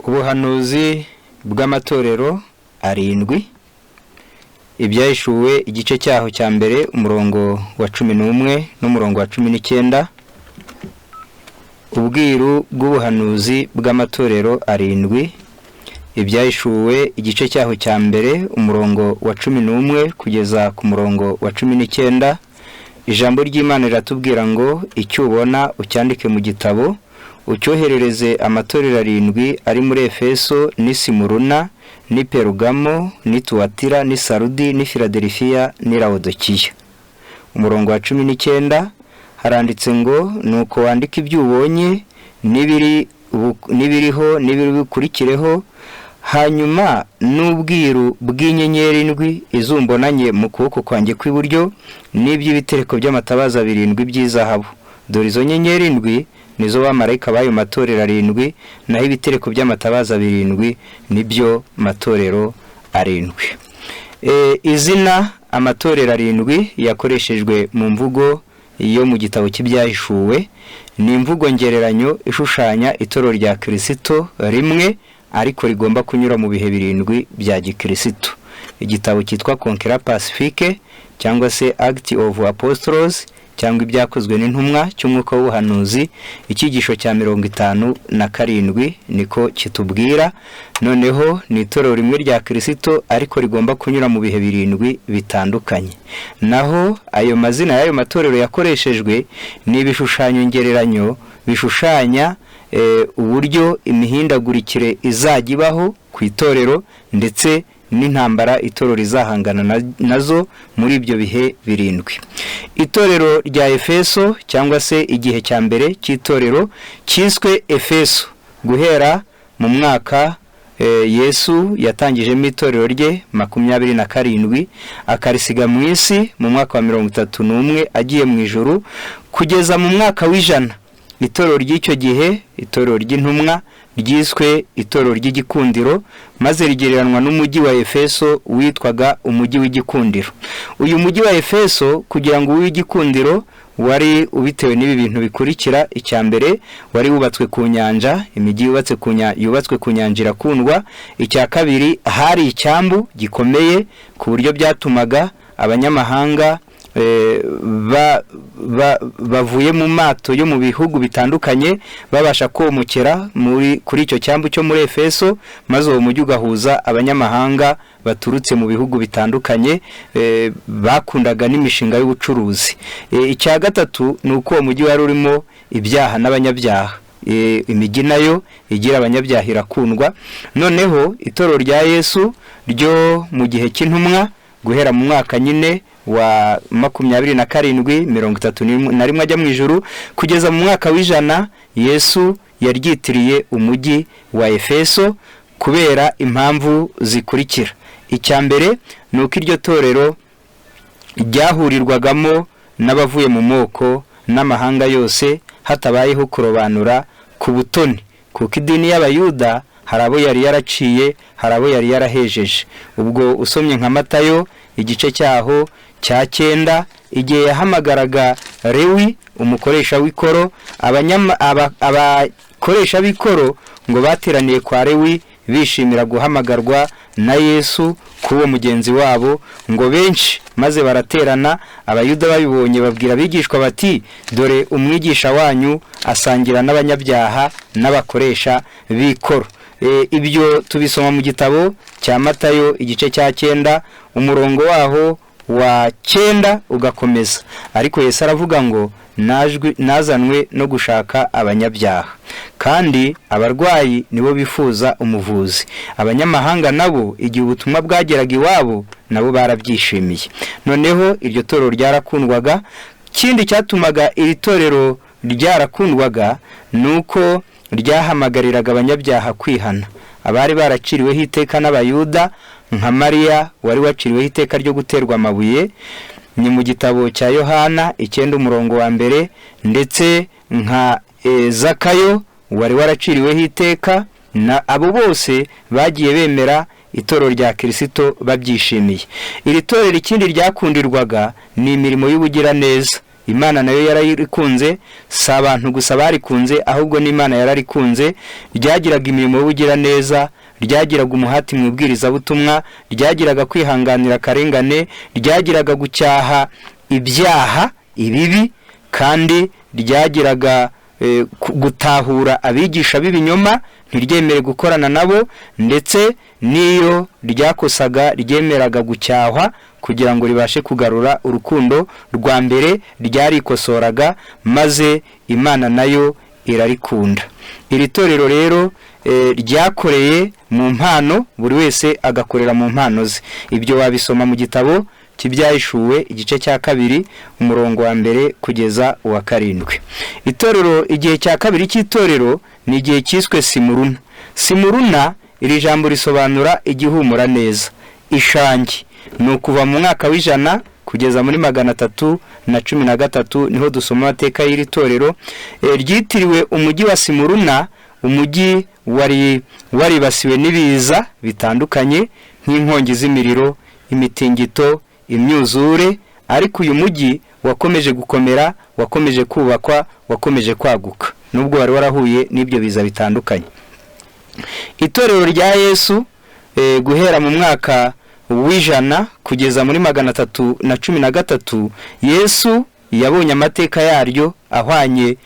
Ubuhanuzi bw'amatorero arindwi. Ibyahishuwe igice cyaho cya mbere umurongo wa 11 n'umurongo wa 19. Ubwiru bw'ubuhanuzi bw'amatorero arindwi. Ibyahishuwe igice cyaho cya mbere umurongo wa 11 kugeza ku murongo wa 19. Ijambo ry'Imana riratubwira ngo icyo ubona ucyandike mu gitabo, ucyoherereze amatorero arindwi ari muri Efeso, ni Simuruna, ni Perugamo, ni Tuatira, ni Sarudi, ni Filadelfiya, ni Laodikiya. Umurongo wa 19 haranditse ngo nuko wandika ibyo ubonye n'ibiriho n'ibiri bikurikireho, hanyuma n'ubwiru bw'inyenyeri indwi izumbonanye mu kuboko kwanjye kw'iburyo n'iby'ibitereko by'amatabaza birindwi by'izahabu. Dore izo nyenyeri indwi nizo bamarayika bayo matorero arindwi, naho ibitereko by'amatabaza birindwi nibyo matorero arindwi. Izina amatorero arindwi yakoreshejwe mu mvugo yo mu gitabo cy'ibyahishuwe ni imvugo ngereranyo ishushanya itorero rya Kristo rimwe ariko rigomba kunyura mu bihe birindwi bya gikristo. Igitabo cyitwa Conqueror Pacifique cyangwa se Act of Apostles cyangwa ibyakozwe n'intumwa cy'umwuka w'ubuhanuzi, icyigisho cya 57 niko kitubwira. Noneho ni itorero rimwe rya Kristo ariko rigomba kunyura mu bihe birindwi bitandukanye. Naho ayo mazina y'ayo matorero yakoreshejwe ni ibishushanyo ngereranyo bishushanya uburyo imihindagurikire izajya ibaho ku itorero ndetse n'intambara itorero rizahangana nazo muri ibyo bihe birindwi. Itorero rya Efeso cyangwa se igihe cya mbere cy'itorero cyiswe Efeso guhera mu mwaka Yesu yatangijemo itorero rye 27 akarisiga mu isi mu mwaka wa 31 agiye mu ijuru kugeza mu mwaka w'ijana. Itorero ry'icyo gihe, itorero ry'intumwa ryiswe itorero ry'igikundiro, maze rigereranwa n'umujyi wa Efeso witwaga umujyi w'igikundiro. Uyu mujyi wa Efeso kugira ngo w'igikundiro wari ubitewe n'ibi bintu bikurikira. Icya mbere wari wubatswe ku nyanja, imijyi yubatswe ku nyanja irakundwa. Icya kabiri hari icyambu gikomeye ku buryo byatumaga abanyamahanga bavuye mu mato yo mu bihugu bitandukanye babasha komokera kuri icyo cyambu cyo muri Efeso, maze uwo mujyi ugahuza abanyamahanga baturutse mu bihugu bitandukanye bakundaga n'imishinga y'ubucuruzi. Icya gatatu ni uko uwo mujyi wari urimo ibyaha n'abanyabyaha. Imijyi nayo igira abanyabyaha irakundwa. Noneho itorero rya Yesu ryo mu gihe cy'intumwa guhera mu mwaka nyine wa 27 ajya mu ijuru kugeza mu mwaka w'ijana, Yesu yaryitiriye umujyi wa Efeso kubera impamvu zikurikira. Icya mbere ni uko iryo torero ryahurirwagamo n'abavuye mu moko n'amahanga yose hatabayeho kurobanura ku butoni, kuko idini y'Abayuda hari abo yari yaraciye, hari abo yari yarahejeje. Ubwo usomye nka Matayo igice cyaho cya 9 igihe yahamagaraga Lewi umukoresha w'ikoro, abakoresha b'ikoro ngo bateraniye kwa Lewi bishimira guhamagarwa na Yesu kuwo mugenzi wabo ngo benshi, maze baraterana. Abayuda babibonye babwira abigishwa bati dore umwigisha wanyu asangira n'abanyabyaha n'abakoresha b'ikoro. Ibyo tubisoma mu gitabo cya Matayo igice cya 9 umurongo waho wa 9 ugakomeza. Ariko Yesu aravuga ngo nazanwe no gushaka abanyabyaha, kandi abarwayi nibo bifuza umuvuzi. Abanyamahanga nabo igihe ubutumwa bwageraga iwabo nabo barabyishimiye. Noneho iryo torero ryarakundwaga. Kindi cyatumaga iri torero ryarakundwaga nuko ryahamagariraga abanyabyaha kwihana. Abari baraciriweho iteka n'Abayuda nka Mariya wari waciriweho iteka ryo guterwa amabuye, ni mu gitabo cya Yohana 9 umurongo wa 1, ndetse nka Zakayo wari waraciriweho iteka. Na abo bose bagiye bemera itorero rya Kristo babyishimiye. Iri torero ikindi ryakundirwaga ni imirimo y'ubugira neza. Imana nayo yararikunze, si abantu gusa barikunze ahubwo n'Imana yararikunze. Ryagiraga imirimo y'ubugira neza, ryagiraga umuhati mu bwirizabutumwa, ryagiraga kwihanganira akarengane, ryagiraga gucyaha ibyaha ibibi, kandi ryagiraga gutahura abigisha b'ibinyoma, ntiryemere gukorana nabo, ndetse n'iyo ryakosaga ryemeraga gucyahwa kugira ngo ribashe kugarura urukundo rwa mbere ryarikosoraga, maze Imana nayo irarikunda. Iri torero rero ryakoreye mu mpano, buri wese agakorera mu mpano ze. Ibyo wabisoma mu gitabo cy'Ibyahishuwe igice cya 2 umurongo wa 1 kugeza uwa 7. Itorero, igihe cya kabiri cy'itorero ni igihe cyiswe Simuruna. Simuruna, iri jambo risobanura igihumura neza, ishangi. Ni ukuva mu mwaka w'ijana kugeza muri 313 niho dusoma amateka y'iri torero. Ryitiriwe umujyi wa Simuruna, umujyi waribasiwe n'ibiza bitandukanye nk'inkongi z'imiriro, imitingito, imyuzure, ariko uyu mujyi wakomeje gukomera, wakomeje kubakwa, wakomeje kwaguka nubwo wari warahuye n'ibyo biza bitandukanye. Itorero rya Yesu guhera mu mwaka w'ijana kugeza muri 313 Yesu yabonye amateka yaryo ahwanye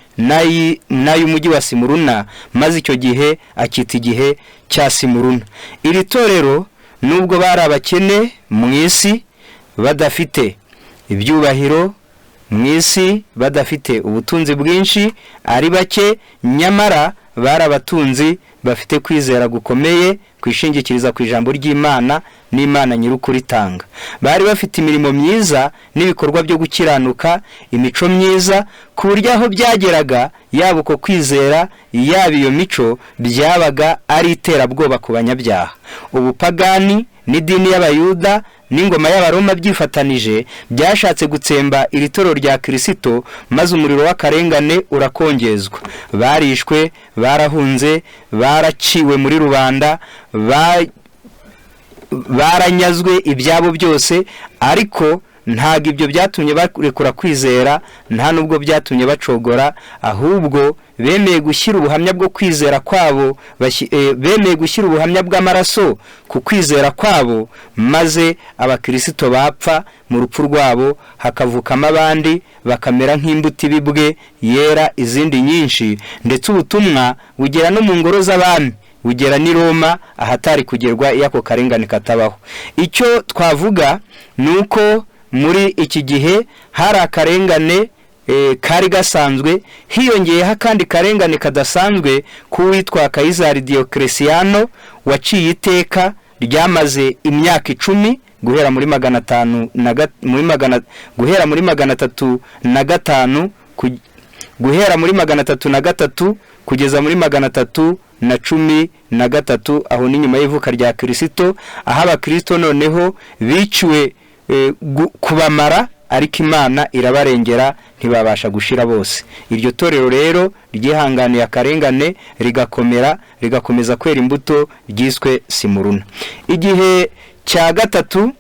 n'ay'umujyi wa Simuruna, maze icyo gihe akita igihe cya Simuruna. Iri torero nubwo bari abakene mu isi, badafite ibyubahiro mu isi, badafite ubutunzi bwinshi, ari bake, nyamara bari abatunzi bafite kwizera gukomeye, kwishingikiriza ku ijambo ry'Imana n'Imana nyirukuritanga. Bari bafite imirimo myiza n'ibikorwa byo gukiranuka, imico myiza, ku buryo aho byageraga yaba uko kwizera yaba iyo mico byabaga ari iterabwoba ku banyabyaha. Ubupagani n'idini y'Abayuda n'ingoma y'Abaroma byifatanije byashatse gutsemba iri torero rya Kristo, maze umuriro w'akarengane urakongezwa. Barishwe, barahunze, baraciwe muri rubanda, baranyazwe ibyabo byose, ariko ntago ibyo byatumye barekura kwizera, nta nubwo byatumye bacogora, ahubwo bemeye gushyira ubuhamya bwo kwizera kwabo, bemeye gushyira ubuhamya bw'amaraso ku kwizera kwabo, maze abakristo bapfa, mu rupfu rwabo hakavukamo abandi bakamera nk'imbuto ibibwe yera izindi nyinshi, ndetse ubutumwa bugera no mu ngoro z'abami, bugera ni Roma ahatari kugerwa iyo ako karengane katabaho. Icyo twavuga nuko muri iki gihe hari akarengane kari gasanzwe, hiyongeyeho kandi karengane kadasanzwe k'uwitwa Kayizari Diocletiano waciye iteka ryamaze imyaka 10 guhera muri 305 guhera muri 303 kugeza muri 313, aho ni nyuma y'ivuka rya Kristo, aho abakristo noneho biciwe kubamara, ariko Imana irabarengera ntibabasha gushira bose. Iryo torero rero ryihanganiye akarengane rigakomera, rigakomeza kwera imbuto, ryiswe Simuruna. Igihe cya gatatu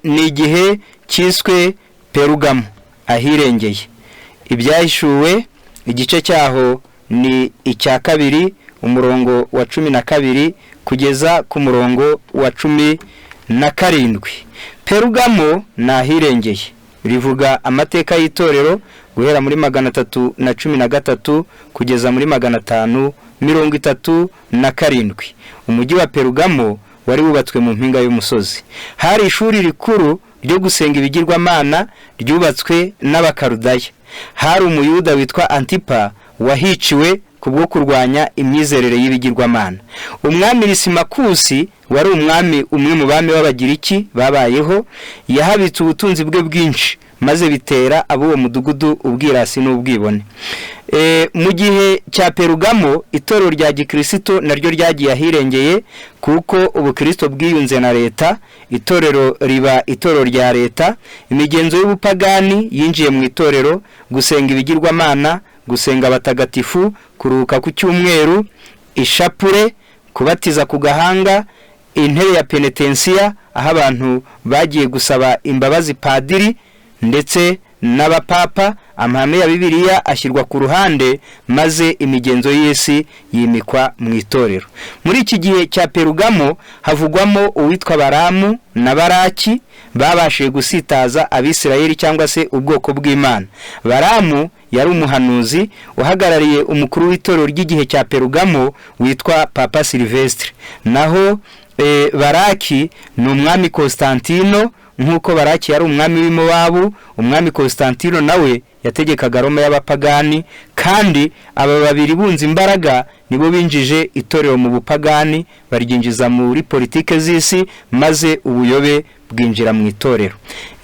ni igihe cyiswe Perugamo, ahirengeye. Ibyahishuwe igice cyaho ni icya 2 umurongo wa 12 kugeza ku murongo wa 17. Perugamo nahirengeye rivuga amateka y'itorero guhera muri 313 kugeza muri 537. Umujyi wa Perugamo wari wubatswe mu mpinga y'umusozi. Hari ishuri rikuru ryo gusenga ibigirwamana ryubatswe n'Abakarudaya. Hari umuyuda witwa Antipa wahiciwe kubwo kurwanya imyizerere y'ibigirwamana. Umwami Lisimakusi wari umwami umwe mu bami b'Abagiriki babayeho, yahabitse ubutunzi bwe bwinshi, maze bitera abo mudugudu ubwirasi n'ubwibone. Mu gihe cya Perugamo itorero rya Gikristo naryo ryagiye ahirengeye, kuko ubukristo bwiyunze na leta, itorero riba itorero rya leta. Imigenzo y'ubupagani yinjiye mu itorero, gusenga ibigirwamana, gusenga abatagatifu, kuruhuka ku cyumweru, ishapure, kubatiza ku gahanga, intebe ya penetensiya aho abantu bagiye gusaba imbabazi padiri, ndetse n'abapapa, amahame ya Bibiliya ashyirwa ku ruhande, maze imigenzo y'isi yimikwa mu itorero. Muri iki gihe cya Perugamo havugwamo uwitwa Baramu na Baraki babashije gusitaza Abisirayeli cyangwa se ubwoko bw'Imana. Baramu yari umuhanuzi uhagarariye umukuru w'itorero ry'igihe cya Perugamo witwa Papa Silvestre. Naho Baraki ni umwami Constantino, nk'uko Baraki yari umwami w'Imowabu, umwami Constantino nawe yategekaga Roma y'abapagani, kandi aba babiri bunze imbaraga nibo binjije itorero mu bupagani, baryinjiza muri politike z'isi, maze ubuyobe bwinjira mu itorero.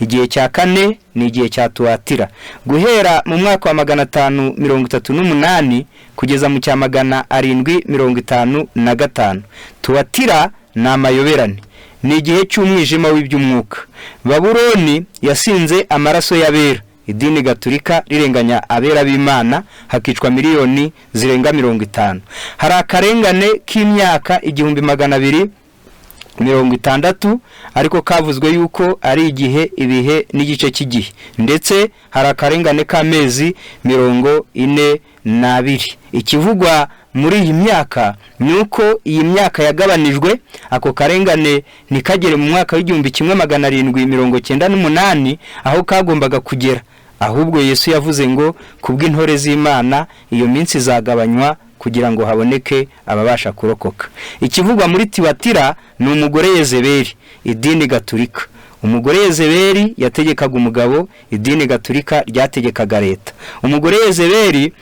Igihe cya kane ni igihe cya Tuatira. Guhera mu mwaka wa 538 kugeza mu cya 755, Tuatira ni amayoberane, ni igihe cy'umwijima w'iby'umwuka. Babuloni yasinze amaraso y'abera, idini Gatolika rirenganya abera b'Imana, hakicwa miliyoni zirenga 50. Hari akarengane k'imyaka 1260, ariko kavuzwe yuko ari igihe, ibihe n'igice cy'igihe, ndetse hari akarengane k'amezi 42. Ikivugwa muri iyi myaka ni uko iyi myaka yagabanijwe, ako karengane ntikagere mu mwaka w'1798 aho kagombaga kugera, ahubwo Yesu yavuze ngo kubw'intore z'Imana iyo minsi izagabanywa kugira ngo haboneke ababasha kurokoka. Ikivugwa muri Tuatira ni umugore Yezebeli, idini Gatolika. Umugore Yezebeli yategekaga umugabo, idini Gatolika ryategekaga leta. Umugore Yezebeli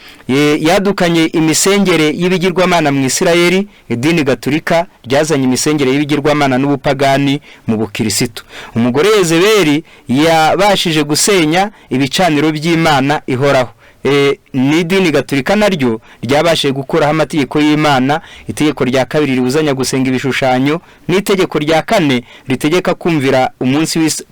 yadukanye imisengere y'ibigirwamana mu Isirayeli, idini Gatolika ryazanye imisengere y'ibigirwamana n'ubupagani mu bukirisitu. Umugore Yezebeli yabashije gusenya ibicaniro by'Imana ihoraho. N'idini Gatolika naryo ryabashije gukuraho amategeko y'Imana, itegeko rya 2 ribuzanya gusenga ibishushanyo, n'itegeko rya 4 ritegeka kumvira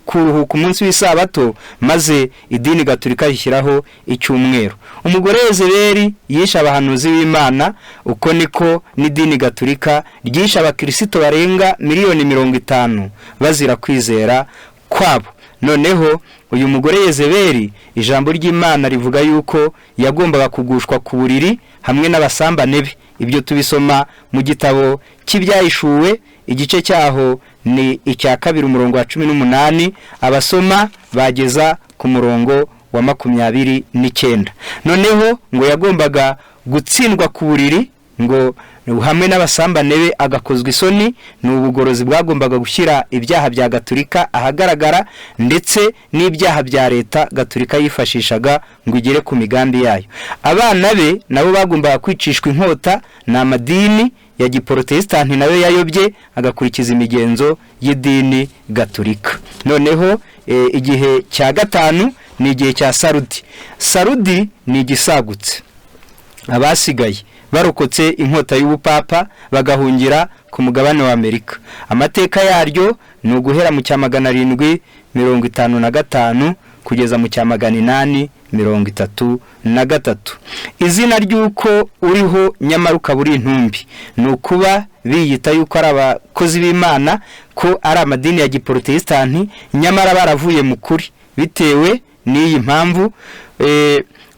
kuruhuka umunsi w'isabato, maze idini Gatolika rishyiraho icyumweru. Umugore Yezebeli yishe abahanuzi b'Imana, uko niko n'idini Gatolika ryishe abakristo barenga miliyoni 50 bazira kwizera kwabo. Noneho uyu mugore Yezebeli, ijambo ry'Imana rivuga yuko yagombaga kugushwa ku buriri hamwe n'abasambane be. Ibyo tubisoma mu gitabo cy'Ibyahishuwe, igice cyaho ni icya 2 umurongo wa 18, abasoma bageza ku murongo wa 29. Noneho ngo yagombaga gutsindwa ku buriri, ngo hamwe n'abasambane be agakozwa isoni. Ni ubugorozi bwagombaga gushyira ibyaha bya Gatolika ahagaragara, ndetse n'ibyaha bya leta Gatolika yifashishaga ngo igere ku migambi yayo. Abana be nabo bagombaga kwicishwa inkota. Ni amadini ya Giprotestanti nayo yayobye agakurikiza imigenzo y'idini Gatolika. Noneho igihe cya gatanu ni igihe cya Sarudi. Sarudi ni igisagutse, abasigaye barokotse inkota y'ubupapa bagahungira ku mugabane wa Amerika. Amateka yaryo ni uguhera mu cya 755 kugeza mu cya 833. Izina ry'uko uriho nyamara ukaburi intumbi ni ukuba biyita yuko ari abakozi b'Imana, ko ari amadini ya Giprotestanti, nyamara baravuye mu kuri. Bitewe n'iyi mpamvu,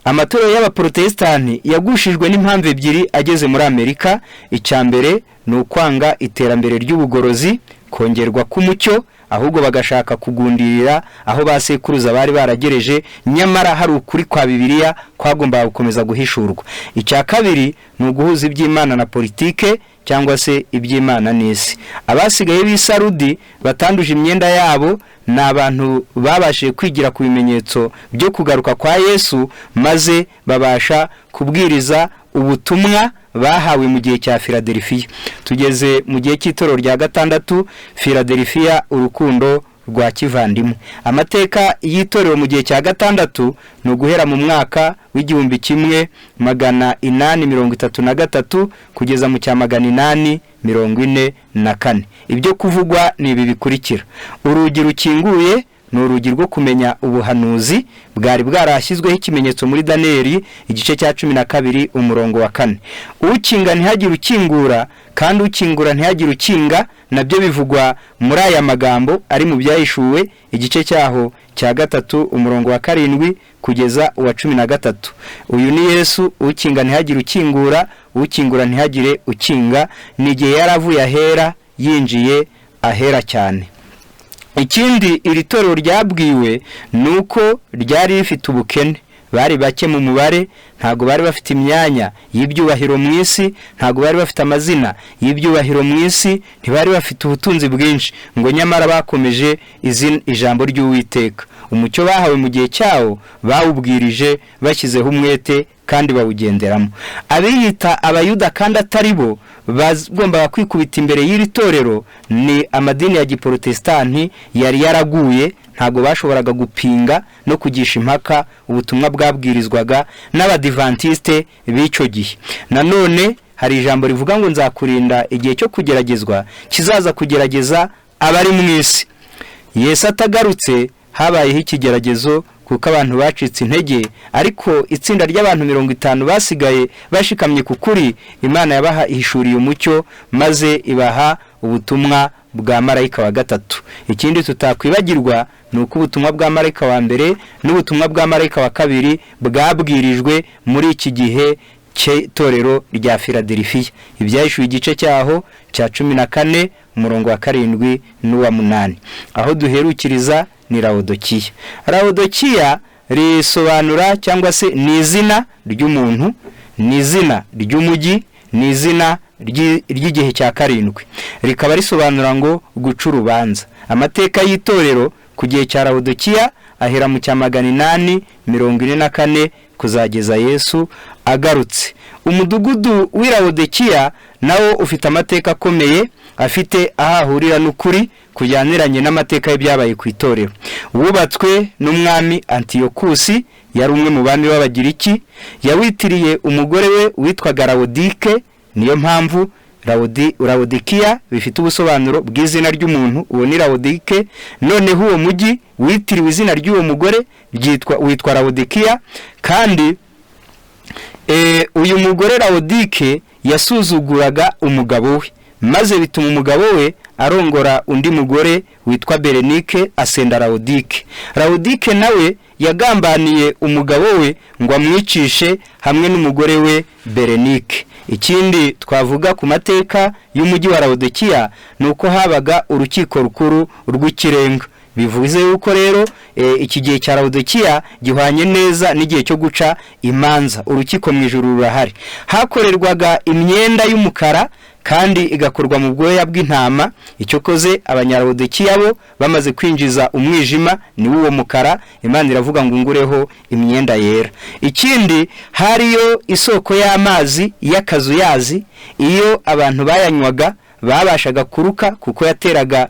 amatorero y'abaprotestanti yagushijwe n'impamvu ebyiri ageze muri Amerika. Icyambere ni ukwanga iterambere ry'ubugorozi, kongerwa k'umucyo, ahubwo bagashaka kugundirira aho basekuruza bari baragereje, nyamara hari ukuri kwa Bibiliya kwagombaga gukomeza guhishurwa. Icya kabiri ni uguhuza iby'Imana na politike, cyangwa se iby'Imana n'isi. Abasigaye b'Isarudi batanduje imyenda yabo ni abantu babashije kwigira ku bimenyetso byo kugaruka kwa Yesu, maze babasha kubwiriza ubutumwa bahawe mu gihe cya Philadelphia. Tugeze mu gihe cy'itorero rya gatandatu, Philadelphia, urukundo rwa kivandimwe. Amateka y'itorero mu gihe cya gatandatu ni uguhera mu mwaka w'1833 kugeza mu cya 844. Ibyo kuvugwa ni ibi bikurikira: urugi rukinguye ni urugi rwo kumenya ubuhanuzi bwari bwarashyizweho ikimenyetso muri Daniyeli igice cya 12 umurongo wa 4. Ukinga ntihagire ukingura, kandi ukingura ntihagire ukinga, nabyo bivugwa muri aya magambo ari mu Byahishuwe igice cyaho cya gatatu umurongo wa 7 kugeza uwa 13. Uyu ni Yesu ukinga ntihagire ukingura, ukingura ntihagire ukinga. N'igihe yaravuye ahera yinjiye ahera cyane. Ikindi iri torero ryabwiwe nuko ryari rifite ubukene, bari bake mu mubare, ntago bari bafite imyanya y'ibyubahiro mu isi, ntago bari bafite amazina y'ibyubahiro mu isi, ntibari bafite ubutunzi bwinshi, ngo nyamara bakomeje ijambo ry'Uwiteka. Umucyo bahawe mu gihe cyawo bawubwirije bashyizeho umwete kandi bawugenderamo. Abiyita abayuda kandi atari bo bagomba kwikubita imbere y'iri torero ni amadini ya giprotestanti yari yaraguye, ntago bashoboraga gupinga no kugisha impaka ubutumwa bwabwirizwaga n'abadivantiste b'icyo gihe. Nanone hari ijambo rivuga ngo nzakurinda igihe cyo kugeragezwa kizaza kugerageza abari mu isi. Yesu atagarutse habayeho ikigeragezo kuko abantu bacitse intege, ariko itsinda ry'abantu 50 basigaye bashikamye ku kuri, Imana yabaha ihishuriye umucyo maze ibaha ubutumwa bwa marayika wa gatatu. Ikindi tutakwibagirwa nuko ubutumwa bwa marayika wa mbere n'ubutumwa bwa marayika wa kabiri bwabwirijwe muri iki gihe cy'itorero rya Philadelphia. Ibyahishuye igice cyaho cya 14 umurongo wa 7 n'uwa 8. Aho duherukiriza ni Laodikiya. Laodikiya risobanura cyangwa se ni izina ry'umuntu, ni izina ry'umujyi, ni izina ry'igihe cya 7. Rikaba risobanura ngo guca urubanza. Amateka y'itorero ku gihe cya Laodikiya ahera mu cya 844 kuzageza Yesu agarutse. Umudugudu w'i Laodikiya nawo ufite amateka akomeye, afite ahahurira n'ukuri kujyaniranye n'amateka y'ibyabaye ku itorero. Wubatswe n'umwami Antiyokusi, yari umwe mu bami b'Abagiriki, yawitiriye umugore we witwaga Laodike. Niyo mpamvu Laodikiya bifite ubusobanuro bw'izina ry'umuntu, uwo ni Laodike. Noneho uwo mujyi witiriwe izina ry'uwo mugore witwa Laodikiya. Kandi uyu mugore Laodike yasuzuguraga umugabo we, maze bituma umugabo we arongora undi mugore witwa Berenike asenda Laodike. Laodike nawe yagambaniye umugabo we ngo amwicishe hamwe n'umugore we Berenike. Ikindi twavuga ku mateka y'umujyi wa Laodikiya nuko habaga urukiko rukuru rw'ikirenga. Bivuze yuko rero iki gihe cya Laodikiya gihwanye neza n'igihe cyo guca imanza. Urukiko mu ijuru rurahari. Hakorerwaga imyenda y'umukara kandi igakorwa mu bwoya bw'intama. Icyo koze abanyalaodikiya bo bamaze kwinjiza umwijima ni uwo mukara, Imana iravuga ngo ngureho imyenda yera. Ikindi hariyo isoko y'amazi y'akazuyazi, iyo abantu bayanywaga babashaga kuruka kuko yateraga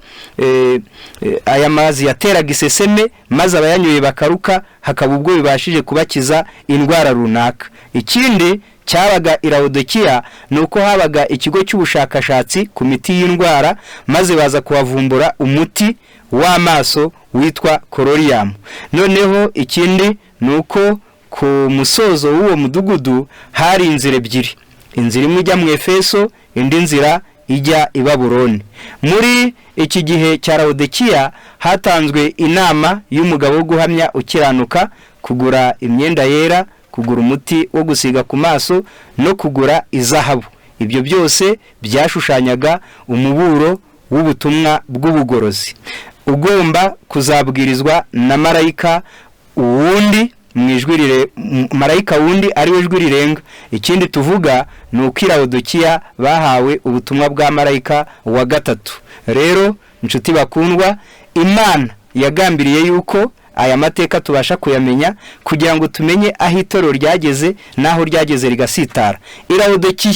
aya mazi yateraga iseseme, maze abayanyoye bakaruka, hakaba ubwo bibashije kubakiza indwara runaka. Ikindi cyabaga i Laodikiya nuko habaga ikigo cy'ubushakashatsi ku miti y'indwara, maze baza kuhavumbura umuti w'amaso witwa Corolium. Noneho ikindi nuko ku musozo w'uwo mudugudu hari inzira ebyiri, inzira imwe ijya mu Efeso, indi nzira ijya i Babuloni. Muri iki gihe cya Laodikiya hatanzwe inama y'umugabo wo guhamya ukiranuka, kugura imyenda yera, kugura umuti wo gusiga ku maso no kugura izahabu. Ibyo byose byashushanyaga umuburo w'ubutumwa bw'ubugorozi ugomba kuzabwirizwa na marayika wundi marayika wundi ari we jwi rirenga. Ikindi tuvuga ni uko i Laodikiya bahawe ubutumwa bwa marayika wa gatatu. Rero inshuti bakundwa, Imana yagambiriye yuko aya mateka tubasha kuyamenya kugira ngo tumenye aho itorero ryageze naho ryageze rigasitara. I Laodikiya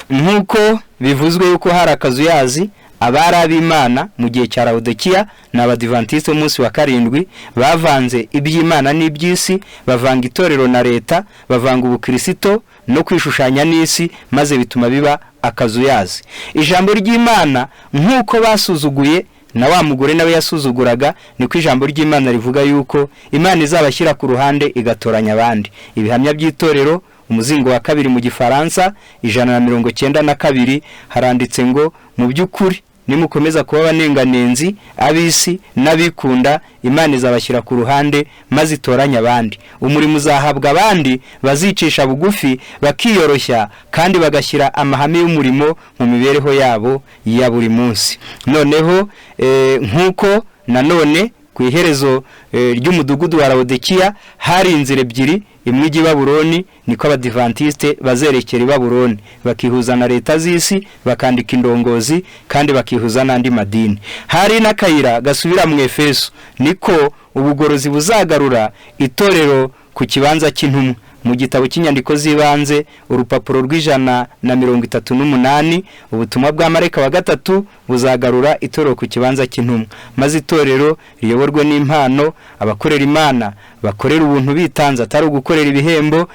nkuko bivuzwe yuko hari akazuyazi, abari ab'Imana mu gihe cya Laodikiya n'abadivantiste umunsi wa 7 bavanze iby'Imana n'iby'isi, bavanga itorero na leta, bavanga ubukristo no kwishushanya n'isi, maze bituma biba akazuyazi. Ijambo ry'Imana nkuko basuzuguye na wa mugore nawe yasuzuguraga, niko ijambo ry'Imana rivuga yuko Imana izabashyira ku ruhande igatoranya abandi. Ibihamya by'itorero umuzingo wa 2 mu Gifaransa 192 haranditse ngo mu by'ukuri nimukomeza kuba abanenganenzi, ab'isi n'abikunda, Imana izabashyira ku ruhande maze itoranya abandi. Umurimo uzahabwa abandi bazicisha bugufi, bakiyoroshya kandi bagashyira amahame y'umurimo mu mibereho yabo ya buri munsi. Noneho nk'uko nanone ku iherezo ry'umudugudu wa Laodikiya hari inzira ebyiri, imwe ijya i Babuloni, niko abadivantiste bazerekera i Babuloni, bakihuza na leta z'isi, bakandika indongozi kandi bakihuza n'andi madini. Hari n'akayira gasubira mu Efeso, niko ubugorozi buzagarura itorero ku kibanza cy'intumwa. Mu gitabo cy'inyandiko z'ibanze urupapuro rw'138, ubutumwa bwa marayika wa gatatu buzagarura itorero ku kibanza cy'intumwa, maze itorero riyoborwe n'impano, abakorera Imana bakorera ubuntu bitanze atari ugukorera ibihembo.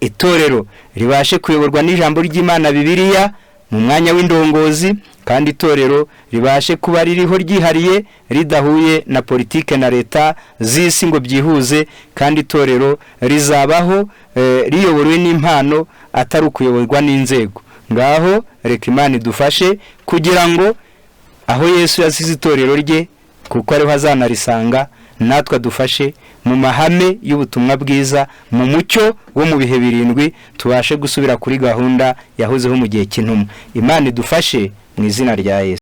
Itorero ribashe kuyoborwa n'ijambo ry'Imana Bibiliya mu mwanya w'indongozi, kandi itorero ribashe kuba ririho ryihariye ridahuye na politike na leta z'isi ngo byihuze, kandi itorero rizabaho riyobowe n'impano atari ukuyoborwa n'inzego. Ngaho reka Imana idufashe kugira ngo aho Yesu yasize itorero rye, kuko ariho azanarisanga, natwe adufashe mu mahame y'ubutumwa bwiza, mu mucyo wo mu bihe birindwi, tubashe gusubira kuri gahunda yahozeho mu gihe cy'intumwa. Imana idufashe mu izina rya Yesu.